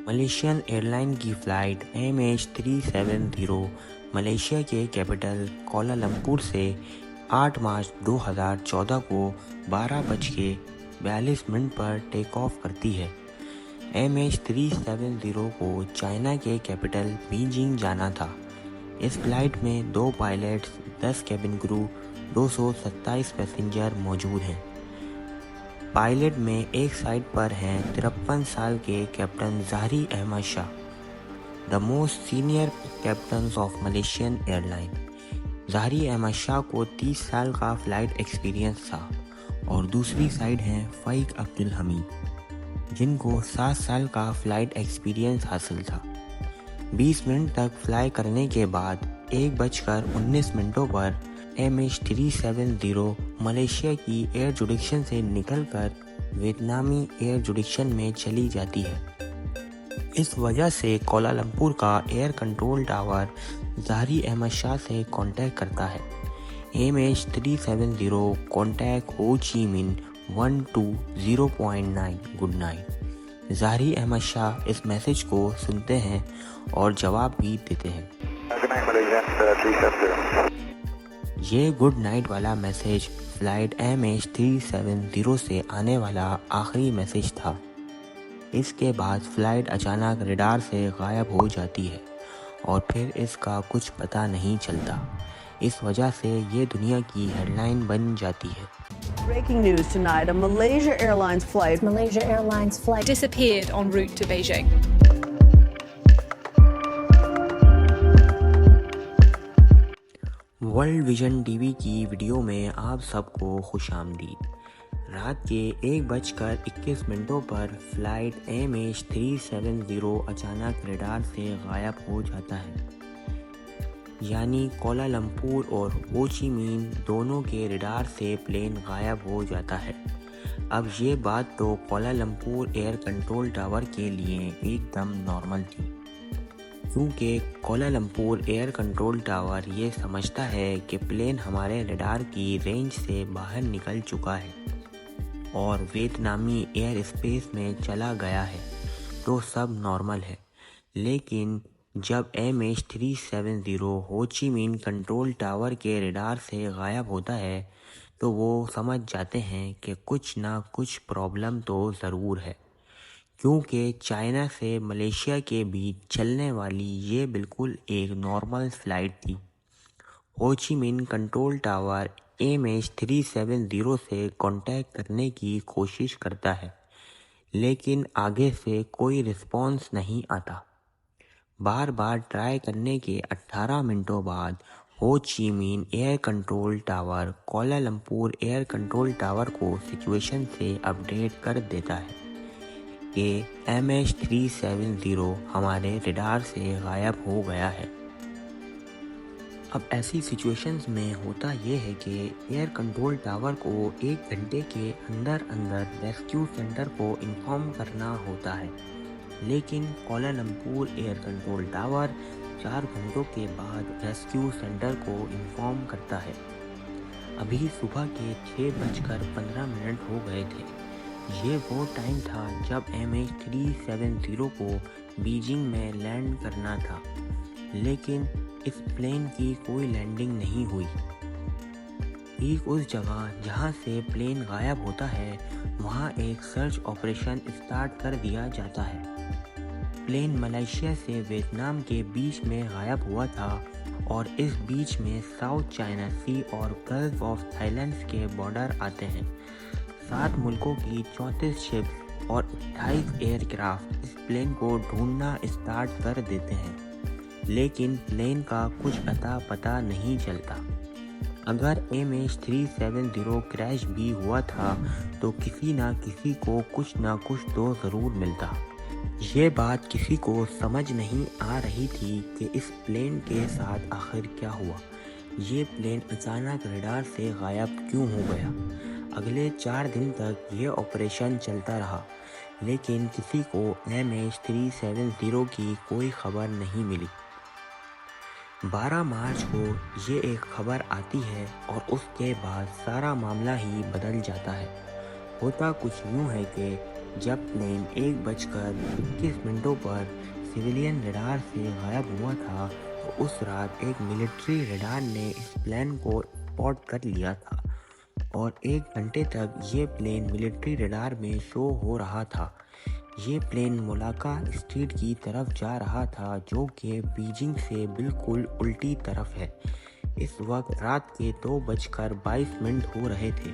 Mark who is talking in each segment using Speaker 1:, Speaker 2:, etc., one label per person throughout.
Speaker 1: Malaysian air line کی flight MH370 Malaysia کے capital Kuala Lumpur سے 8 مارچ 2014 کو 12:42 پر ٹیک آف کرتی ہے۔ MH370 کو چائنا کے کیپٹل بیجنگ جانا تھا۔ اس فلائٹ میں 2 پائلٹس، 10 کیبن کرو، 227 پیسنجر موجود ہیں۔ پائلٹ میں ایک سائٹ پر ہیں 53 سال کے captain Zaharie Ahmad Shah, the most senior captains of Malaysian airline. Zaharie Ahmad شاہ کو 30 سال کا فلائٹ ایکسپیرینس تھا اور دوسری سائڈ ہیں فائق عبدالحمید، جن کو 7 سال کا فلائٹ ایکسپیرینس حاصل تھا۔ 20 منٹ تک فلائی کرنے کے بعد 1:19 پر MH370 ملیشیا کی ایئر جوڈکشن سے نکل کر ویتنامی ایئر جوڈکشن میں چلی جاتی ہے۔ اس وجہ سے کوالالمپور کا ایئر کنٹرول ٹاور ظاہری احمد شاہ سے کانٹیکٹ کرتا ہے۔ MH370 کانٹیکٹ ہو چی من 120.9 گڈ نائٹ۔ ظاہری احمد شاہ اس میسج کو سنتے ہیں اور جواب بھی دیتے ہیں۔ یہ گڈ نائٹ والا میسج فلائٹ MH370 سے آنے والا آخری میسج تھا۔ اس کے بعد فلائٹ اچانک ریڈار سے غائب ہو جاتی ہے اور پھر اس کا کچھ پتہ نہیں چلتا۔ اس وجہ سے یہ دنیا کی ہیڈ لائن بن جاتی ہے۔
Speaker 2: Breaking news tonight, a Malaysia Airlines flight
Speaker 3: disappeared en route to Beijing.
Speaker 1: World vision T V کی ویڈیو میں آپ سب کو خوش آمدید۔ رات کے 1:21 پر فلائٹ MH370 اچانک ریڈار سے غائب ہو جاتا ہے، یعنی کوالالمپور اور ہو چی مین دونوں کے ریڈار سے پلین غائب ہو جاتا ہے۔ اب یہ بات تو کوالالمپور ایئر کنٹرول ٹاور کے لیے ایک دم نارمل تھی، کیونکہ کوالالمپور ایئر کنٹرول ٹاور یہ سمجھتا ہے کہ پلین ہمارے ریڈار کی رینج سے باہر نکل چکا ہے اور ویتنامی ایئر اسپیس میں چلا گیا ہے، تو سب نارمل ہے۔ لیکن جب MH370 ہو چی مین کنٹرول ٹاور کے ریڈار سے غائب ہوتا ہے تو وہ سمجھ جاتے ہیں کہ کچھ نہ کچھ پرابلم تو ضرور ہے، کیونکہ چائنا سے ملیشیا کے بیچ چلنے والی یہ بالکل ایک نارمل فلائٹ تھی۔ ہو چی مین کنٹرول ٹاور MH370 سے کانٹیکٹ کرنے کی کوشش کرتا ہے، لیکن آگے سے کوئی رسپانس نہیں آتا۔ بار بار ٹرائی کرنے کے 18 منٹوں بعد Ho Chi Minh air control tower Kuala Lumpur air control tower کو سچویشن سے اپڈیٹ کر دیتا ہے کہ MH370 ہمارے ریڈار سے غائب ہو گیا ہے۔ اب ایسی سچویشنز میں ہوتا یہ ہے کہ ایئر کنٹرول ٹاور کو 1 گھنٹے کے اندر ریسکیو سینٹر کو انفارم کرنا ہوتا ہے، لیکن کوالالمپور ایئر کنٹرول ٹاور 4 گھنٹوں کے بعد ریسکیو سینٹر کو انفارم کرتا ہے۔ ابھی صبح کے 6:15 ہو گئے تھے۔ یہ وہ ٹائم تھا جب MH370 کو بیجنگ میں لینڈ کرنا تھا، لیکن اس پلین کی کوئی لینڈنگ نہیں ہوئی۔ ٹھیک اس جگہ جہاں سے پلین غائب ہوتا ہے وہاں ایک سرچ آپریشن اسٹارٹ کر دیا جاتا ہے۔ پلین ملیشیا سے ویتنام کے بیچ میں غائب ہوا تھا اور اس بیچ میں ساؤتھ چائنا سی اور گلف آف تھائی کے بارڈر آتے ہیں۔ 7 ملکوں کی 34 شپس اور 28 ایئر کرافٹ اس پلین کو ڈھونڈنا اسٹارٹ کر دیتے ہیں، لیکن پلین کا کچھ اتا پتہ نہیں چلتا۔ اگر MH370 کریش بھی ہوا تھا تو کسی نہ کسی کو کچھ نہ کچھ تو ضرور ملتا۔ یہ بات کسی کو سمجھ نہیں آ رہی تھی کہ اس پلین کے ساتھ آخر کیا ہوا، یہ پلین اچانک ریڈار سے غائب کیوں ہو گیا۔ اگلے 4 دن تک یہ آپریشن چلتا رہا، لیکن کسی کو MH370 کی کوئی خبر نہیں ملی۔ 12 مارچ کو یہ ایک خبر آتی ہے اور اس کے بعد سارا معاملہ ہی بدل جاتا ہے۔ ہوتا کچھ یوں ہے کہ جب پلین 1:21 پر سویلین ریڈار سے غائب ہوا تھا تو اس رات ایک ملٹری ریڈار نے اس پلین کو اسپاٹ کر لیا تھا اور 1 گھنٹے تک یہ پلین ملٹری ریڈار میں شو ہو رہا تھا۔ یہ پلین ملاقہ اسٹریٹ کی طرف جا رہا تھا جو کہ بیجنگ سے بالکل الٹی طرف ہے۔ اس وقت رات کے 2:22 ہو رہے تھے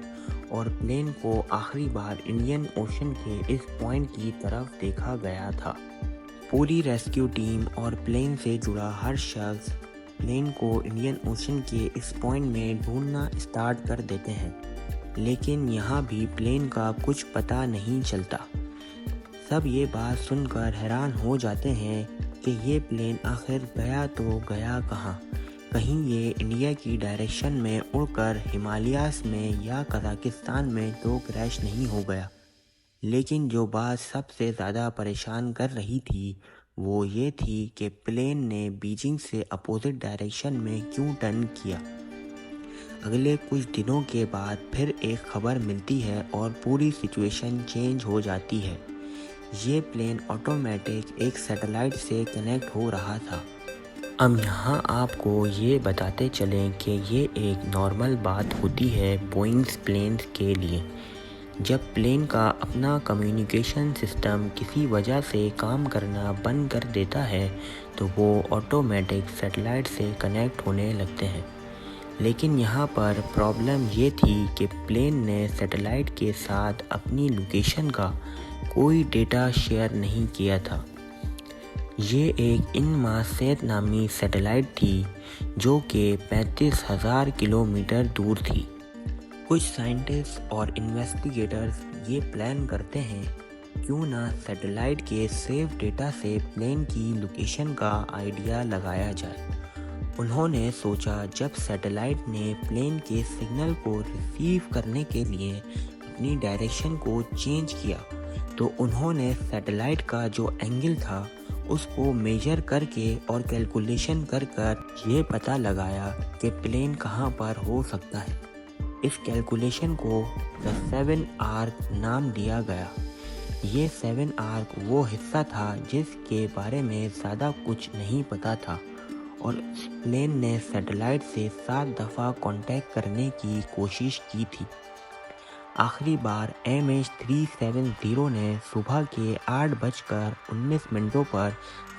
Speaker 1: اور پلین کو آخری بار انڈین اوشن کے اس پوائنٹ کی طرف دیکھا گیا تھا۔ پوری ریسکیو ٹیم اور پلین سے جڑا ہر شخص پلین کو انڈین اوشن کے اس پوائنٹ میں ڈھونڈنا اسٹارٹ کر دیتے ہیں، لیکن یہاں بھی پلین کا کچھ پتہ نہیں چلتا۔ سب یہ بات سن کر حیران ہو جاتے ہیں کہ یہ پلین آخر گیا تو گیا کہاں؟ کہیں یہ انڈیا کی ڈائریکشن میں اڑ کر ہمالیاز میں یا قزاقستان میں تو کریش نہیں ہو گیا؟ لیکن جو بات سب سے زیادہ پریشان کر رہی تھی وہ یہ تھی کہ پلین نے بیجنگ سے اپوزٹ ڈائریکشن میں کیوں ٹرن کیا۔ اگلے کچھ دنوں کے بعد پھر ایک خبر ملتی ہے اور پوری سچویشن چینج ہو جاتی ہے۔ یہ پلین آٹومیٹک ایک سیٹلائٹ سے کنیکٹ ہو رہا تھا۔ اب یہاں آپ کو یہ بتاتے چلیں کہ یہ ایک نارمل بات ہوتی ہے بوئنگز پلینز کے لیے۔ جب پلین کا اپنا کمیونیکیشن سسٹم کسی وجہ سے کام کرنا بند کر دیتا ہے تو وہ آٹومیٹک سیٹلائٹ سے کنیکٹ ہونے لگتے ہیں، لیکن یہاں پر پرابلم یہ تھی کہ پلین نے سیٹلائٹ کے ساتھ اپنی لوکیشن کا کوئی ڈیٹا شیئر نہیں کیا تھا۔ یہ ایک انماسیت نامی سیٹلائٹ تھی جو کہ 35,000 کلومیٹر دور تھی۔ کچھ سائنٹسٹ اور انویسٹیگیٹرز یہ پلان کرتے ہیں کیوں نہ سیٹلائٹ کے سیو ڈیٹا سے پلین کی لوکیشن کا آئیڈیا لگایا جائے۔ انہوں نے سوچا جب سیٹلائٹ نے پلین کے سگنل کو ریسیو کرنے کے لیے اپنی ڈائریکشن کو چینج کیا تو انہوں نے سیٹلائٹ کا جو اینگل تھا اس کو میجر کر کے اور کیلکولیشن کر یہ پتہ لگایا کہ پلین کہاں پر ہو سکتا ہے۔ اس کیلکولیشن کو The 7 Arc نام دیا گیا۔ یہ 7 Arc وہ حصہ تھا جس کے بارے میں زیادہ کچھ نہیں پتا تھا اور پلین نے سیٹلائٹ سے 7 دفعہ کانٹیکٹ کرنے کی کوشش کی تھی۔ آخری بار MH370 نے صبح کے 8:19 پر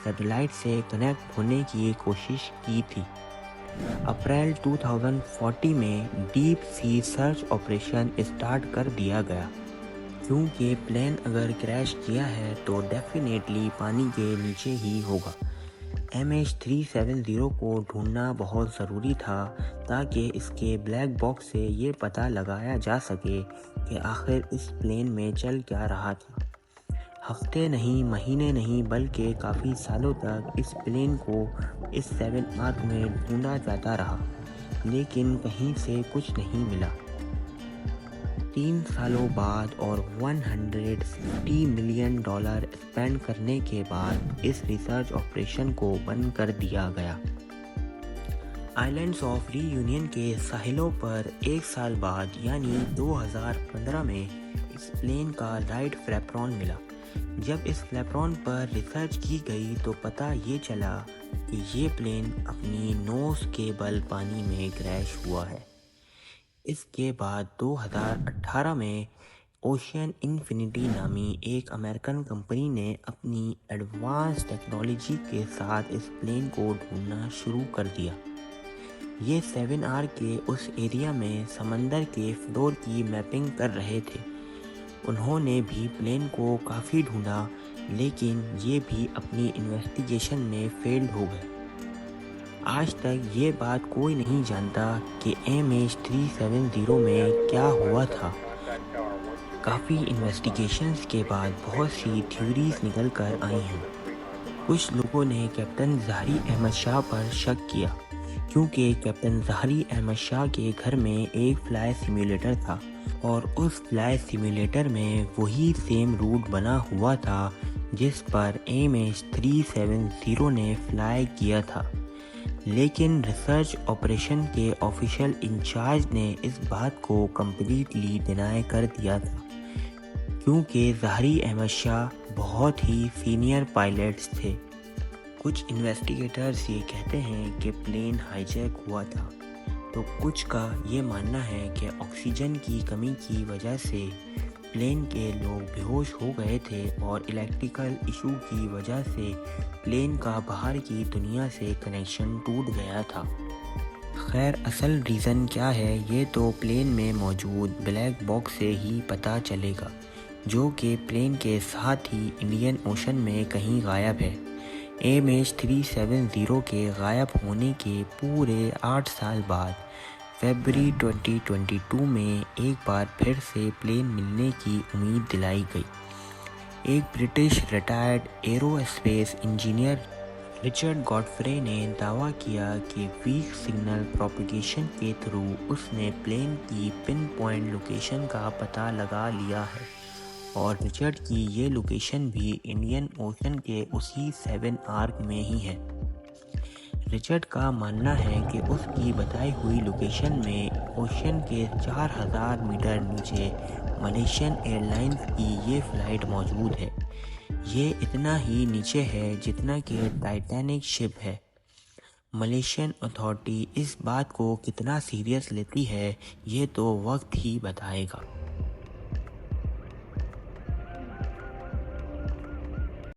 Speaker 1: سیٹلائٹ سے کنیکٹ ہونے کی کوشش کی تھی۔ اپریل 2040 میں deep sea search operation start کر دیا گیا، کیونکہ پلین اگر کریش کیا ہے تو ڈیفینیٹلی پانی کے نیچے ہی ہوگا۔ MH370 کو ڈھونڈنا بہت ضروری تھا تاکہ اس کے بلیک باکس سے یہ پتہ لگایا جا سکے کہ آخر اس پلین میں چل کیا رہا تھا۔ ہفتے نہیں، مہینے نہیں، بلکہ کافی سالوں تک اس پلین کو اس 7 Arc میں ڈھونڈا جاتا رہا، لیکن کہیں سے کچھ نہیں ملا۔ 3 سالوں بعد اور $150 ملین اسپینڈ کرنے کے بعد اس ریسرچ آپریشن کو بند کر دیا گیا۔ آئلینڈز آف ری یونین کے ساحلوں پر 1 سال بعد یعنی 2015 میں اس پلین کا رائٹ فلیپرون ملا۔ جب اس فلیپرون پر ریسرچ کی گئی تو پتہ یہ چلا کہ یہ پلین اپنی نوز کے بل پانی میں کریش ہوا ہے۔ اس کے بعد 2018 میں اوشین انفینٹی نامی ایک امریکن کمپنی نے اپنی ایڈوانس ٹیکنالوجی کے ساتھ اس پلین کو ڈھونڈنا شروع کر دیا۔ یہ 7 Arc کے اس ایریا میں سمندر کے فلور کی میپنگ کر رہے تھے۔ انہوں نے بھی پلین کو کافی ڈھونڈا، لیکن یہ بھی اپنی انویسٹیگیشن میں فیلڈ ہو گئے۔ آج تک یہ بات کوئی نہیں جانتا کہ MH370 میں کیا ہوا تھا۔ کافی انویسٹیگیشنز کے بعد بہت سی تھیوریز نکل کر آئی ہیں۔ کچھ لوگوں نے کیپٹن ظاہری احمد شاہ پر شک کیا، کیونکہ کیپٹن ظاہری احمد شاہ کے گھر میں ایک فلائی سیمولیٹر تھا اور اس فلائی سیمولیٹر میں وہی سیم روٹ بنا ہوا تھا جس پر MH370 نے فلائی کیا تھا، لیکن ریسرچ آپریشن کے آفیشیل انچارج نے اس بات کو کمپلیٹلی ڈینائی کر دیا تھا، کیونکہ ظاہری احمد شاہ بہت ہی سینئر پائلٹس تھے۔ کچھ انویسٹیگیٹرز یہ کہتے ہیں کہ پلین ہائی جیک ہوا تھا، تو کچھ کا یہ ماننا ہے کہ آکسیجن کی کمی کی وجہ سے پلین کے لوگ بے ہوش ہو گئے تھے اور الیکٹریکل ایشو کی وجہ سے پلین کا باہر کی دنیا سے کنیکشن ٹوٹ گیا تھا۔ خیر اصل ریزن کیا ہے یہ تو پلین میں موجود بلیک باکس سے ہی پتہ چلے گا، جو کہ پلین کے ساتھ ہی انڈین اوشن میں کہیں غائب ہے۔ MH370 کے غائب ہونے کے پورے 8 سال بعد فیبروری 2022 میں ایک بار پھر سے پلین ملنے کی امید دلائی گئی۔ ایک British retired aerospace engineer Richard Godfrey نے دعویٰ کیا کہ ویک سگنل پروپیگیشن کے تھرو اس نے پلین کی پن پوائنٹ لوکیشن کا پتہ لگا لیا ہے، اور رچرڈ کی یہ لوکیشن بھی انڈین اوشن کے اسی 7 آرک میں ہی ہے۔ رچرڈ کا ماننا ہے کہ اس کی بتائی ہوئی لوکیشن میں اوشن کے 4000 میٹر نیچے ملیشین ایئر لائنز کی یہ فلائٹ موجود ہے۔ یہ اتنا ہی نیچے ہے جتنا کہ ٹائٹینک شپ ہے۔ ملیشین اتھارٹی اس بات کو کتنا سیریس لیتی ہے یہ تو وقت ہی بتائے گا۔